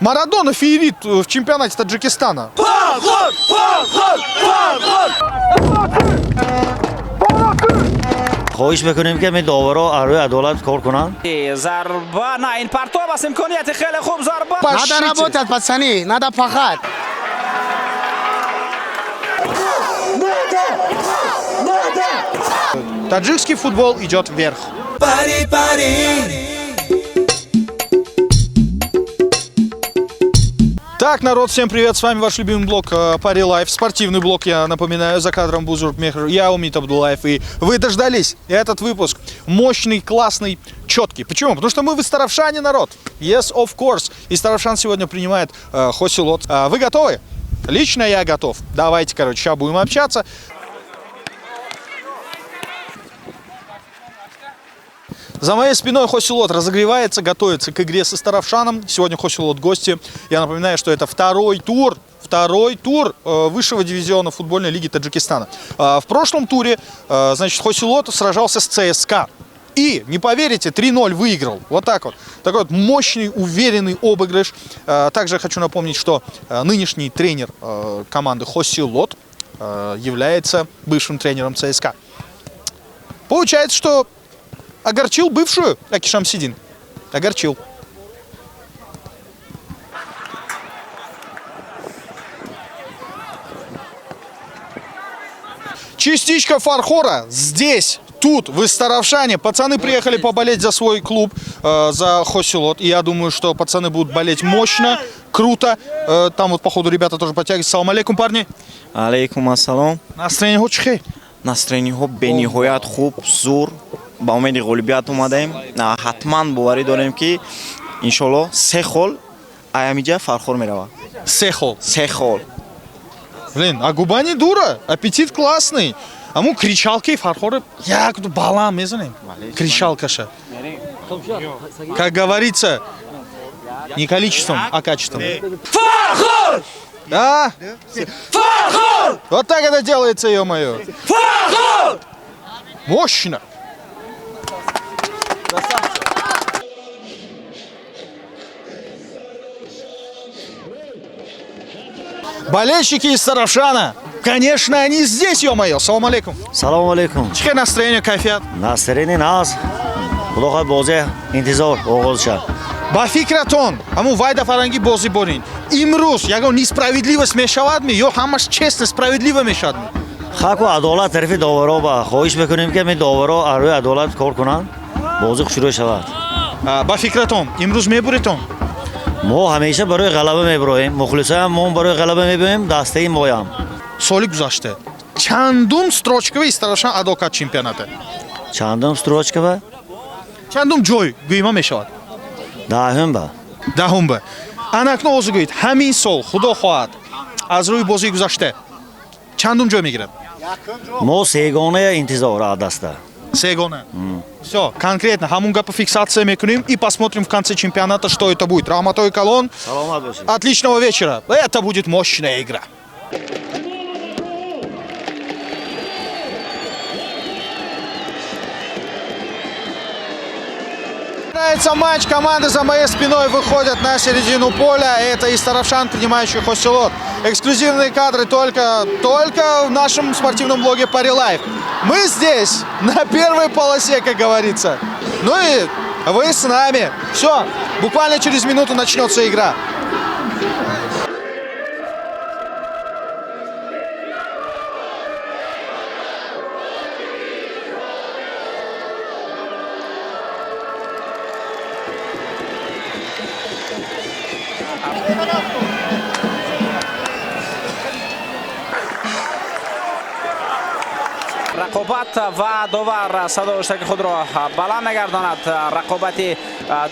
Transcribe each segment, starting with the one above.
Марадона феерит в чемпионате Таджикистана. خواهش میکنیم که می داورا روی عدالت کار کنن. ضربه نه این پرتاب است امکانیت خیلی خوب ضربه. Надо работать, пацаны, надо пахать. Таджикский футбол идет вверх. Так, народ, всем привет, с вами ваш любимый блог Пари Лайф, спортивный блог, я напоминаю, за кадром Бузург Мехр, я Умит Абдулаев, и вы дождались, этот выпуск мощный, классный, четкий. Почему? Потому что мы в Истаравшане, народ, yes, of course, Истаравшан сегодня принимает Хосилот. Вы готовы? Лично я готов, давайте, короче, сейчас будем общаться. За моей спиной Хосилот разогревается, готовится к игре с Истаравшаном. Сегодня Хосилот гости. Я напоминаю, что это второй тур высшего дивизиона футбольной лиги Таджикистана. В прошлом туре, значит, Хосилот сражался с ЦСКА. И, не поверите, 3-0 выиграл. Вот так вот. Такой вот мощный, уверенный обыгрыш. Также хочу напомнить, что нынешний тренер команды Хосилот является бывшим тренером ЦСКА. Получается, что огорчил бывшую Аки Шамсидин. Огорчил. Частичка фархора здесь, тут, в Истаравшане. Пацаны приехали поболеть за свой клуб, за Хосилот. И я думаю, что пацаны будут болеть мощно, круто. Там вот, походу, ребята тоже подтягиваются. Салам алейкум, парни. Алейкум ассалам. Настроение хочешь? Настроение бениҳоят хуб, зур. با امید غلبیت اومدیم. حتما باوری داریم که انشالله 3 خال ایامینجا فرخور میرود. 3 خал. 3 Блин, а губа не дура, аппетит классный. А мы кричалки фархоры, я тут балам, не знаю. Кричалкаша. Как говорится, не количеством, а качеством. Фархор! Да? Фархор! Вот так это делается, ё-моё. Фархор! Мощно. Болельщики из Саравшана, конечно, они здесь, ё-моё. Салам алейкум. Салам алейкум. Чекай настроение, кайфият. Настроение нас. Худо бозе интизор оғоз шад. Ба фикратон, аму вайда фаранги бози борин. Имрус, ягон несправедливость мешавадми, ё хамаш честно, справедливо мешадми. хаку адолат тарафи даваро ба хоҳиш мекунем ки ми даваро рӯи адолат кор кунанд. бозӣ шурӯъ шавад. Ба фикратон, имрус мебуритон? мо ҳамеша барои ғалаба мебуроем. мухлисоям мо барои ғалаба мебурем, дастаи моям. Соли гузашта чандум строчкава Истаравшан адо кард чемпионата? чандум строчкава? Чандум ҷой гӯима мешавад? даҳум ба. Даҳум ба. Анакно озу гӯед, ҳамин сол худо хоҳад аз рӯи бозии гузашта чандум ҷой мегирад? мо сегона интизор адаста. Сегона. Все, конкретно, ҳамун гапа фиксация мекунем и посмотрим в конце чемпионата, что это будет. Рахматой Калон. Саломат бошед. Отличного вечера. Это будет мощная игра. Начинается матч. Команды за моей спиной выходят на середину поля. Это Истаравшан, принимающий Хосилот. Эксклюзивные кадры только в нашем спортивном блоге Пари Лайф. Мы здесь, на первой полосе, как говорится. Ну и вы с нами. Все, буквально через минуту начнется игра. رقابت و داور صدایشتک خود را بلند می‌گرداند. رقابت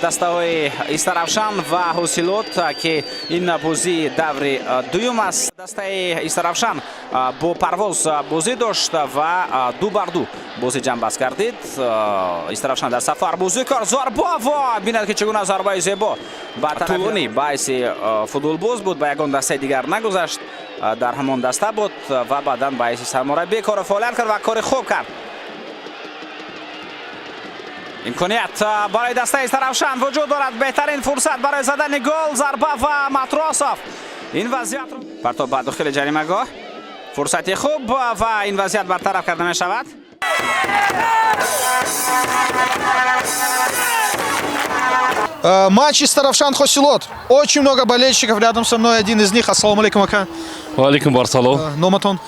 دسته‌های استاравшан و حوسیلوت که این بازی دور دوم است. دسته استاравшан با پرواز بازی داشت و 2-2 بازی جمع بست گردید. استاравшан در سفر بازی کرد. ضربه و ببینید که چگونه ضربه زیبا با طولانی باعث فوتبالباز بود. با یگان دسته دیگر نگذشت. در همان دسته بود و بعداً باعث سرمربی کار فعالیت کرد و کار خوب کرد. имконият барои дастаи Тарафшан вуҷуд дорад. Беҳтарин фурсат барои задани гол, зарба ва Матросов. Ин вазъият партоф ба дохили ҷаримагоҳ. Фурсати хуб ва ин вазъият бартараф карда мешавад. Матч из Тарафшан Хосилот. Очень много болельщиков рядом со мной. Один из них. Ассаламу алейкум, ака. Валейкум барсалом. Номатон.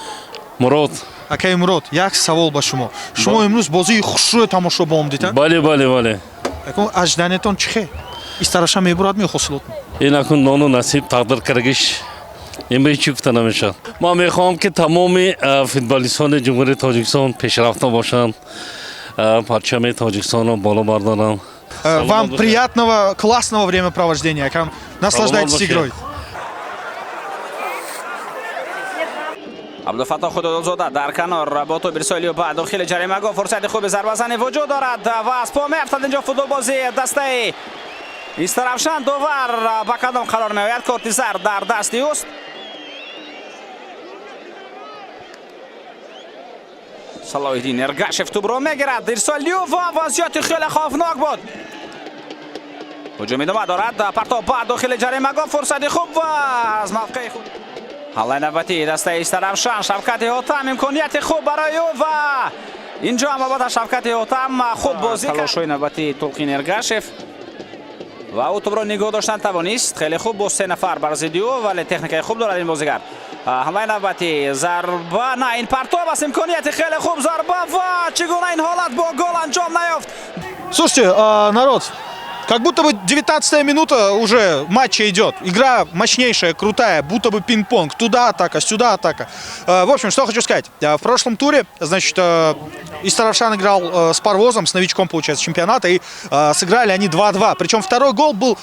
Мурод. Акай Мурод. Як савол ба шумо. Шумо имрӯз бозии хушрӯ тамошо бом дида? Бале. Ажданетон чӣ хе? Из Тарафшан мебурад ме Хосилот? Ин акун нону насиб тақдир каргиш. Имрӯз чӣ гуфта намешавад. Ман мехоҳам ки тамоми футболистони ҷумҳурии Тоҷикистон пешрафта бошанд. Парчами Тоҷикистонро боло бардоранд. Вам приятного, классного времяпровождения, ака. Наслаждайтесь игрой. абдулфатто худудзода дар канор бо тоби рисоилиё ба дохили ҷаримагоҳ. Фурсати хуби зарбазанӣ вуҷуд дорад ва аз по меафтад инҷо футболбози дастаи из Тарафшан. Довар ба кадом қарор меояд? Корти зард дар дасти уст. Салоҳиддин Эргашев тӯбро мегирад. ирсолиё ва вазъияти хеле хавфнок буд. ҳуҷум идома дорад. партоф ба дохили ҷаримагоҳ. Фурсати хуб ва аз мавқеи худ. ҳаллаи навбатии дастаи из Тарафшан. Шавкати Ҳотам имконияти хуб барои ӯ ва инҷо ҳам албатта Шавкати Ҳотам хуб бозӣ кард. Талошҳои навбатии Толқин Эргашев ва ӯ тӯбро нигоҳ доштан тавонист. хеле хуб бо се нафар бар зидди ӯ, вале техникаи хуб дорад ин бозигар. ҳамлаи навбати зарба, на ин партов аст, имконияти хеле хуб, зарба ва чӣ гуна ин ҳолат бо гол анҷом наёфт. Слушайте, народ, как будто бы 19-я минута уже матча идет. Игра мощнейшая, крутая, будто бы пинг-понг. Туда атака, сюда атака. В общем, что хочу сказать. В прошлом туре, значит, из Тарафшан играл с Парвозом, с новичком, получается, чемпионата. И сыграли они 2-2. Причем второй гол был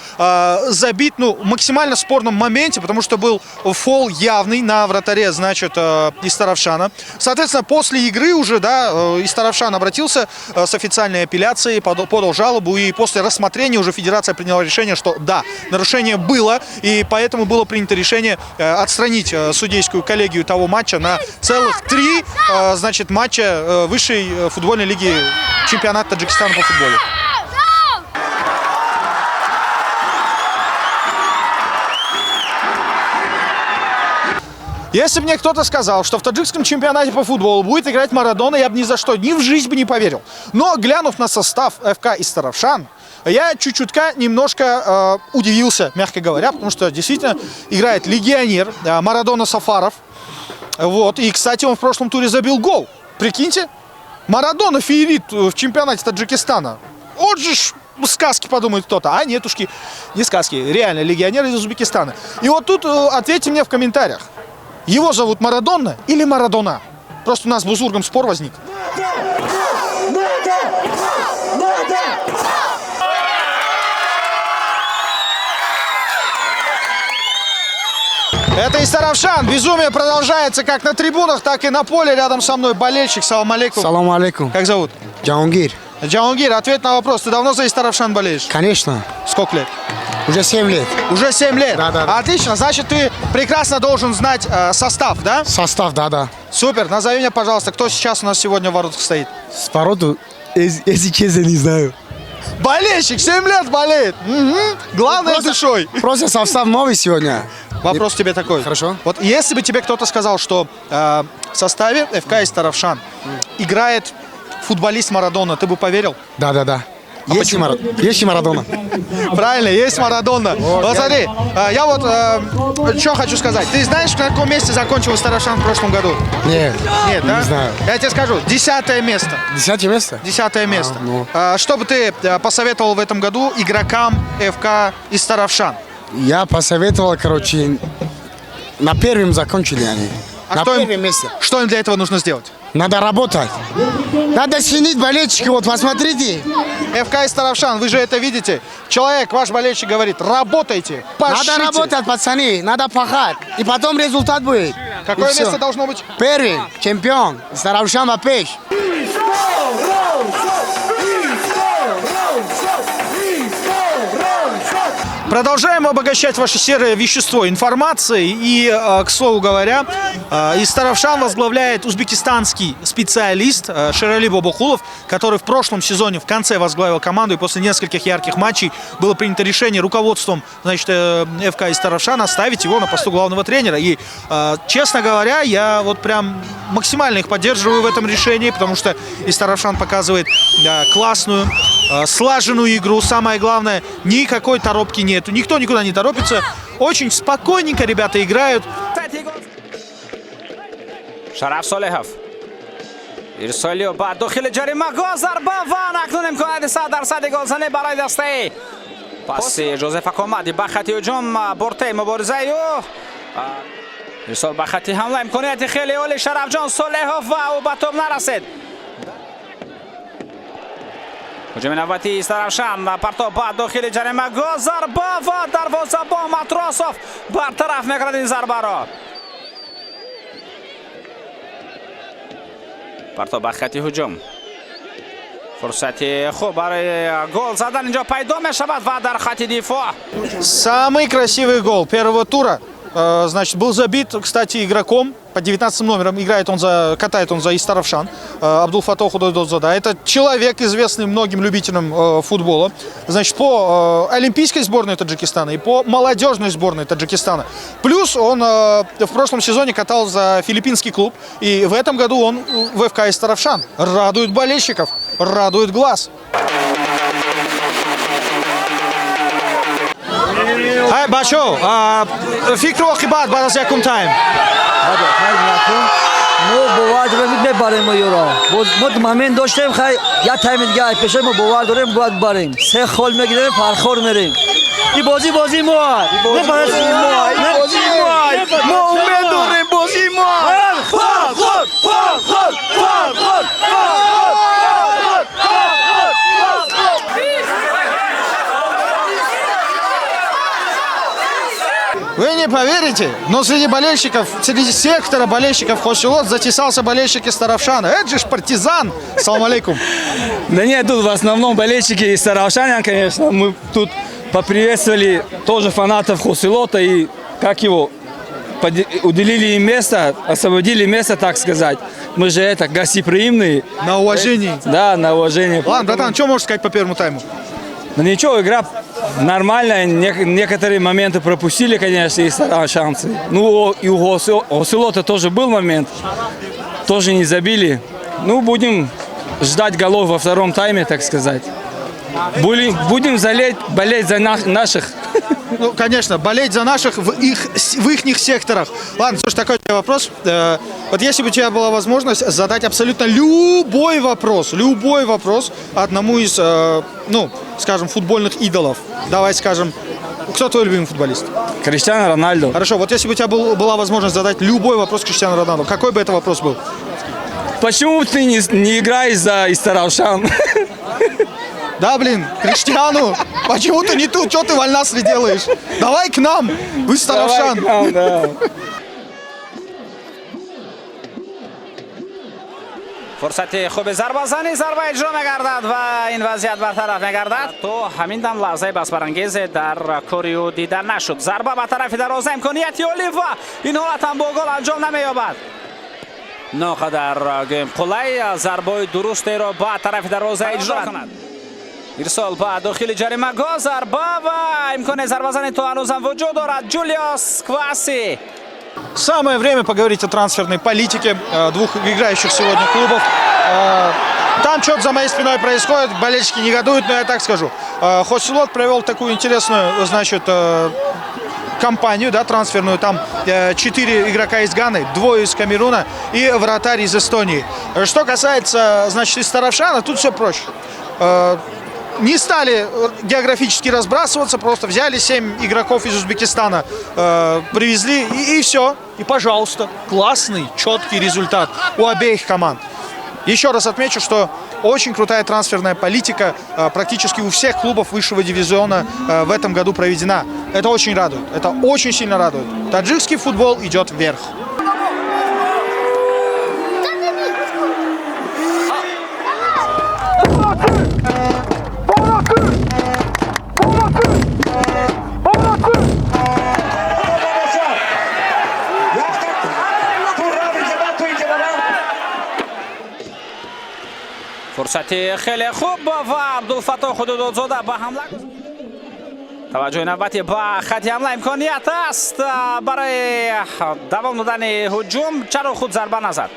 забит, ну, максимально спорном моменте, потому что был фол явный на вратаре, значит, из Тарафшана. Соответственно, после игры уже, да, из Тарафшан обратился с официальной апелляцией, подал жалобу. И после рассмотрения уже федерация приняла решение, что да, нарушение было, и поэтому было принято решение отстранить судейскую коллегию того матча на целых 3, значит, матча высшей футбольной лиги чемпионата Таджикистана по футболу. Если бы мне кто-то сказал, что в таджикском чемпионате по футболу будет играть Марадона, я бы ни за что, ни в жизнь бы не поверил. Но, глянув на состав ФК из Тарафшан, я чуть-чутка немножко удивился, мягко говоря, потому что действительно играет легионер Марадона Сафаров. Вот. И, кстати, он в прошлом туре забил гол. Прикиньте, Марадона феерит в чемпионате Таджикистана. Вот же ж сказки, подумает кто-то. А нетушки, не сказки, реально легионер из Узбекистана. И вот тут ответьте мне в комментариях. Его зовут Марадона или Марадона? Просто у нас с Бузургом спор возник. Это из Тарафшан. Безумие продолжается как на трибунах, так и на поле. Рядом со мной болельщик. Салам алейкум. Салам алейкум. Как зовут? Джаунгир. Джаунгир, ответ на вопрос. Ты давно за из Тарафшан болеешь? Конечно. Сколько лет? Уже 7 лет. Уже 7 лет? Да. Отлично. Значит, ты прекрасно должен знать состав, да? Состав, да. Супер. Назови мне, пожалуйста, кто сейчас у нас сегодня в воротах стоит? С породу, если честно, не знаю. Болельщик, 7 лет болеет. Угу. Главное, душой. Просто состав новый сегодня. Вопрос тебе такой. Хорошо. Вот если бы тебе кто-то сказал, что в составе ФК из Тарафшан играет футболист Марадона, ты бы поверил? Да. Есть и Марадона. Правильно, есть Марадона. Вот смотри, я вот что хочу сказать. Ты знаешь, на каком месте закончил из Тарафшан в прошлом году? Нет, да? не знаю. Я тебе скажу, 10 место. 10 место? 10 место. ну. Что бы ты посоветовал в этом году игрокам ФК из Тарафшан? Я посоветовал, короче, на первом закончили они. На что первом месте. Что им для этого нужно сделать? Надо работать. Надо чинить болельщики, вот посмотрите. ФК из Тарафшан, вы же это видите. Человек, ваш болельщик говорит, работайте, пашите. Надо работать, пацаны, надо пахать. И потом результат будет. Какое И всё. место должно быть? Первый, чемпион, из Тарафшан Вапеш. Продолжаем обогащать ваши серые вещество информацией. И, к слову говоря, Истаравшан возглавляет узбекистанский специалист Шерали Бобохулов, который в прошлом сезоне в конце возглавил команду. И после нескольких ярких матчей было принято решение руководством, значит, ФК Истаравшан оставить его на посту главного тренера. И, честно говоря, я вот прям максимально их поддерживаю в этом решении, потому что Истаравшан показывает классную, слаженную игру. Самое главное, никакой торопки нету. Никто никуда не торопится. Очень спокойненько ребята играют. Шараф Солехов. Ирсолио ба дохили джарима гол зарба ва накнун имконияти 100% голзанӣ барои дастаи паси Жозефа Комади ба хати ҳуҷум бортаи муборизаи ӯ ирсол ба хати ҳамла имконияти хеле оли Шарафҷон Солехов ва ӯ ба топ нарасид. ҳуҷуми навбати Истаравшан партоб ба дохили ҷарима гол зарба ва дарвозабон Матросов бартараф мекунад ин зарбаро. партоб ба хати ҳуҷум фурсати хуб барои гол задан инҷо пайдо мешавад ва дар хати дифоъ. Самый красивый гол первого тура, значит, был забит, кстати, игроком под 19 номером. Катает он за Истаравшан, Абдулфатох Худойдозада. Это человек, известный многим любителям футбола. Значит, по олимпийской сборной Таджикистана и по молодежной сборной Таджикистана. Плюс он в прошлом сезоне катал за филиппинский клуб. И в этом году он в ФК Истаравшан. Радует болельщиков, радует глаз. Hey, Bacho, fikr oqibat بعد از یکم تایم. ما باور داریم میبریم ما یورا. ما مطمئن داشتیم خیلی یا تایم دیگه پیش ما باور داریم باید بریم. سه خال میگیریم فرخور میریم. این بازی ما. بازی ما امید داریم بازی ما. Вы не поверите, но среди болельщиков, среди сектора болельщиков Хосилот затесался болельщик из Таравшана. Это же ж партизан. Салам алейкум. Да нет, тут в основном болельщики из Таравшана, конечно. Мы тут поприветствовали тоже фанатов Хосилота и, как его, уделили им место, освободили место, так сказать. Мы же это, гостеприимные. На уважении. Да, на уважение. Ладно, братан, что можешь сказать по первому тайму? Ну ничего, игра нормальная. Некоторые моменты пропустили, конечно, и шансы. Ну, и у Хосилота тоже был момент. Тоже не забили. Ну, будем ждать голов во втором тайме, так сказать. Будем болеть за наших. Ну, конечно, болеть за наших в их секторах. Ладно, слушай, такой вопрос. Вот если бы у тебя была возможность задать абсолютно любой вопрос одному из, ну, скажем, футбольных идолов. Давай скажем, кто твой любимый футболист? Криштиану Рональду. Хорошо, вот если бы у тебя была возможность задать любой вопрос Криштиану Роналду, какой бы это вопрос был? Почему ты не играешь за Истаравшан? Да, блин, Криштиану, почему ты не тут? Что ты в Аль-Насре делаешь? Давай к нам, в Истаравшан. фурсати хуби зарбазанӣ зарба иҷро мегардад ва ин вазъият бартараф мегардад. То ҳамин дам лаҳзаи басбарангезе дар кори ӯ дида нашуд. Зарба ба тарафи дароза, имконияти олӣ ва ин ҳолатам бо гол анҷом намеёбад. ноқадар гӯем қулай зарбои дурустеро ба тарафи дароза иҷро кунад. ирсол ба дохили ҷарима гол зарба ва имкони зарбазанӣ то ҳанӯзам вуҷуд дорад. Ҷулиос Кваси. Самое время поговорить о трансферной политике двух играющих сегодня клубов. Там что-то за моей спиной происходит, болельщики негодуют, но я так скажу. Хосилот провел такую интересную, значит, кампанию, да, трансферную. Там 4 игрока из Ганы, 2 из Камеруна и вратарь из Эстонии. Что касается, значит, из Таравшана, тут все проще. Не стали географически разбрасываться, просто взяли 7 игроков из Узбекистана, привезли и все. И, пожалуйста, классный, четкий результат у обеих команд. Еще раз отмечу, что очень крутая трансферная политика практически у всех клубов высшего дивизиона в этом году проведена. Это очень радует, это очень сильно радует. Таджикский футбол идет вверх. фурсати хеле хуб ва Абдулфатто Худудодзода ба ҳамла таваҷҷӯҳи навбати ба хати ҳамла имконият аст барои давом додани ҳуҷум. чаро худ зарба назад.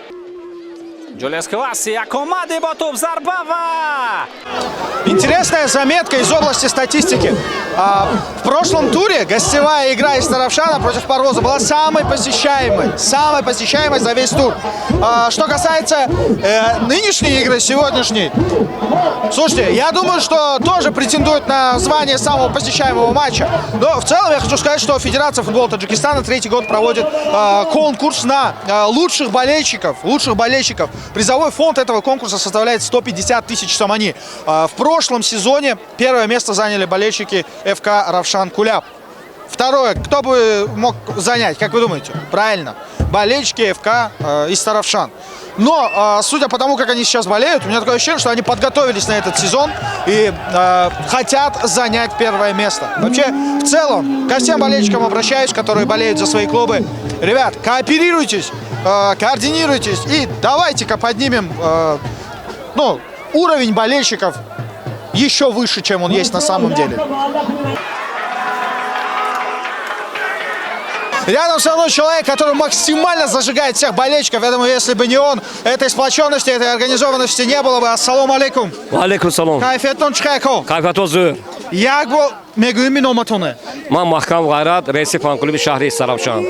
Джулиус Кваси якомади бо туп зарба ва Интересная заметка из области статистики. В прошлом туре гостевая игра из Таравшана против Парвоза была самой посещаемой за весь тур. Что касается нынешней игры, сегодняшней, слушайте, я думаю, что тоже претендует на звание самого посещаемого матча. Но в целом я хочу сказать, что Федерация футбола Таджикистана третий год проводит конкурс на лучших болельщиков. Призовой фонд этого конкурса составляет 150 тысяч сомани. В прошлом сезоне первое место заняли болельщики ФК Равшан Куляб. Второе, кто бы мог занять, как вы думаете? Правильно, болельщики ФК из Таравшан. Но, судя по тому, как они сейчас болеют, у меня такое ощущение, что они подготовились на этот сезон и хотят занять первое место. Вообще, в целом, ко всем болельщикам обращаюсь, которые болеют за свои клубы. Ребят, кооперируйтесь, координируйтесь и давайте-ка поднимем уровень болельщиков еще выше, чем он есть на самом деле. Рядом со мной человек, который максимально зажигает всех болельщиков. Я думаю, если бы не он, этой сплоченности, этой организованности не было бы. Ассаламу алейкум. Алейкум салам. Кайфетон чхайко. Кайфетон зур. Як бо мегуими номатоне. Ман Маҳкам Ғайрат, раиси фан-клуби шаҳри Саравшан.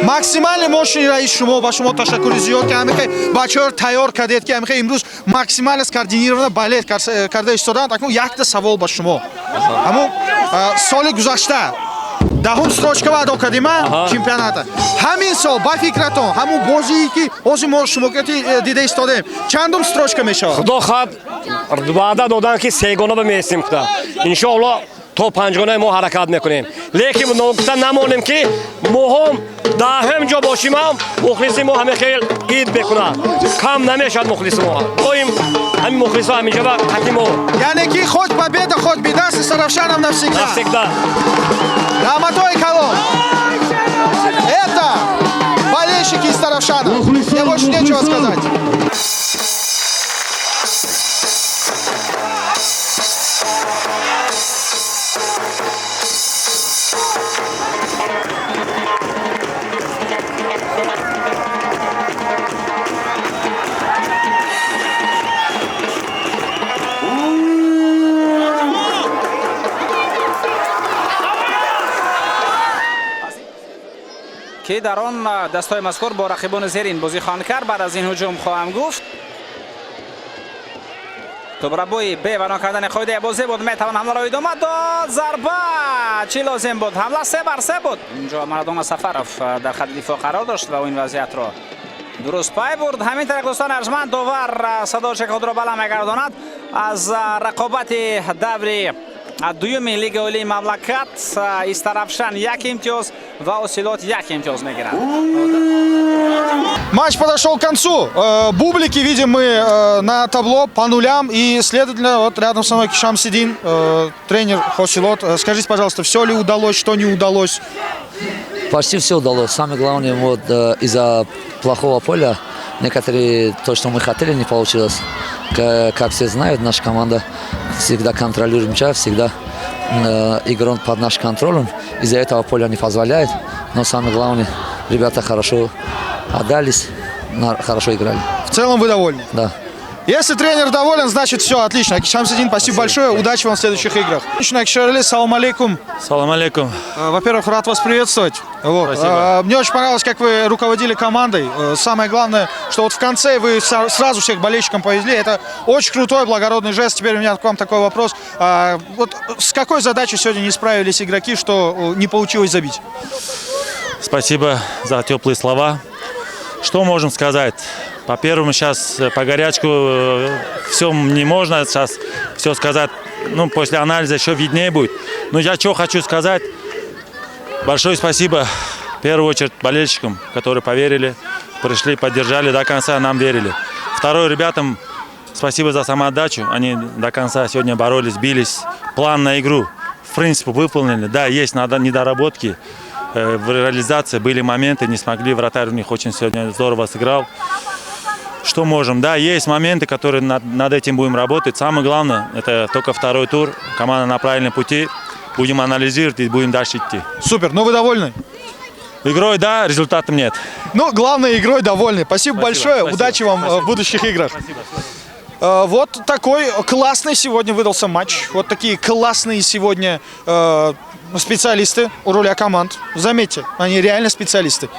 Максимально мощный раис шумо, ба шумо ташаккури зиёд ки ҳамихе бачаҳоро тайёр кардед ки ҳамихе имрӯз максимально скоординированно балет карда истоданд. Акнун якта савол ба шумо. Ҳамун соли гузашта даҳум строчка адо кардем чемпионата. Ҳамин сол ба фикратон ҳамун бозие ки ҳозир мо шумо дида истодем чандум строчка мешавад? Худо хад ваъда додан ки сегона меҳисим куда. Иншоаллоҳ то панҷгона мо ҳаракат мекунем. Лекин нокута намонем ки моҳом даҳем ҷо бошим мухлиси мо ҳамин хел ид бекунад. Кам намешавад мухлиси мо. Доим ҳамин мухлисо ҳаминҷа ва хати мо. Яъне ки хоть победа, хоть беда с Саравшаном навсегда. Навсегда. Грамотой колонн. Это болельщики из Таравшана. Мне больше нечего сказать. ки дар он дастаи мазкур бо рақибони зерин бозӣ хоҳанд кард. Баъд аз ин ҳуҷум хоҳам гуфт тубрабои бевано кардани қоидаи бозӣ буд. метавон ҳамларо идома дод. зарба чӣ лозим буд? ҳамла 3 бар 3 буд. инҷо Марадона Сафаров дар хати дифоъ қарор дошт ва ин вазъиятро дуруст пай бурд. ҳамин тарах дӯстони арҷманд довар садои худро баланд мегардонад аз рақобати даври дуюми лиги олии мамлакат. из Таравшан 1 имтиёз ва Осилот 1 имтиёз мегиранд. Матч подошел к концу. Бублики видим мы на табло по нулям. И, следовательно, вот рядом со мной Шамсидин, тренер Осилот. Скажите, пожалуйста, все ли удалось, что не удалось? Почти все удалось. Самое главное, вот из-за плохого поля некоторые то, что мы хотели, не получилось. Как все знают, наша команда всегда контролирует мяча, всегда играет под нашим контролем. Из-за этого поля не позволяет. Но самое главное, ребята хорошо отдались, хорошо играли. В целом вы довольны? Да. Если тренер доволен, значит все отлично. Шамсидин, спасибо большое. Удачи вам в следующих играх. Салам алейкум. Салам алейкум. Во-первых, рад вас приветствовать. Вот. Мне очень понравилось, как вы руководили командой. Самое главное, что вот в конце вы сразу всех болельщикам повезли. Это очень крутой, благородный жест. Теперь у меня к вам такой вопрос. Вот с какой задачей сегодня не справились игроки, что не получилось забить? Спасибо за теплые слова. Что можем сказать? По-первому, сейчас по горячку все не можно сейчас все сказать. Ну, после анализа еще виднее будет. Но я что хочу сказать. Большое спасибо, в первую очередь, болельщикам, которые поверили, пришли, поддержали, до конца нам верили. Второе, ребятам, спасибо за самоотдачу. Они до конца сегодня боролись, бились. План на игру, в принципе, выполнили. Да, есть недоработки. В реализации были моменты, не смогли. Вратарь у них очень сегодня здорово сыграл. что можем. Да, есть моменты, которые над этим будем работать. Самое главное, это только второй тур. Команда на правильном пути. Будем анализировать и будем дальше идти. Супер, ну вы довольны? Игрой, да, результатом нет. Ну, главное, игрой довольны. Спасибо большое, спасибо, удачи вам в будущих играх. Вот такой классный сегодня выдался матч. Вот такие классные сегодня специалисты у руля команд. Заметьте, они реально специалисты.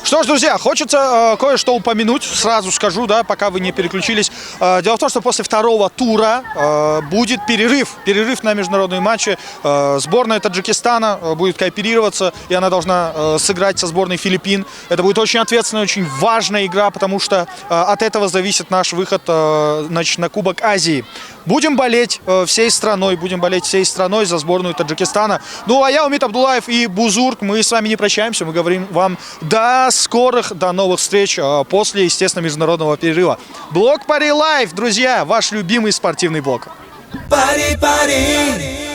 Что ж, друзья, хочется кое-что упомянуть, сразу скажу, да, пока вы не переключились. Дело в том, что после второго тура будет перерыв на международные матчи. Сборная Таджикистана будет кооперироваться, и она должна сыграть со сборной Филиппин. Это будет очень ответственная, очень важная игра, потому что от этого зависит наш выход, значит, на Кубок Азии. Будем болеть всей страной за сборную Таджикистана. Ну, а я, Умит Абдулаев и Бузург, мы с вами не прощаемся, мы говорим вам до новых встреч после, естественно, международного перерыва. Блог Пари Лайф, друзья, ваш любимый спортивный блог. Пари, пари.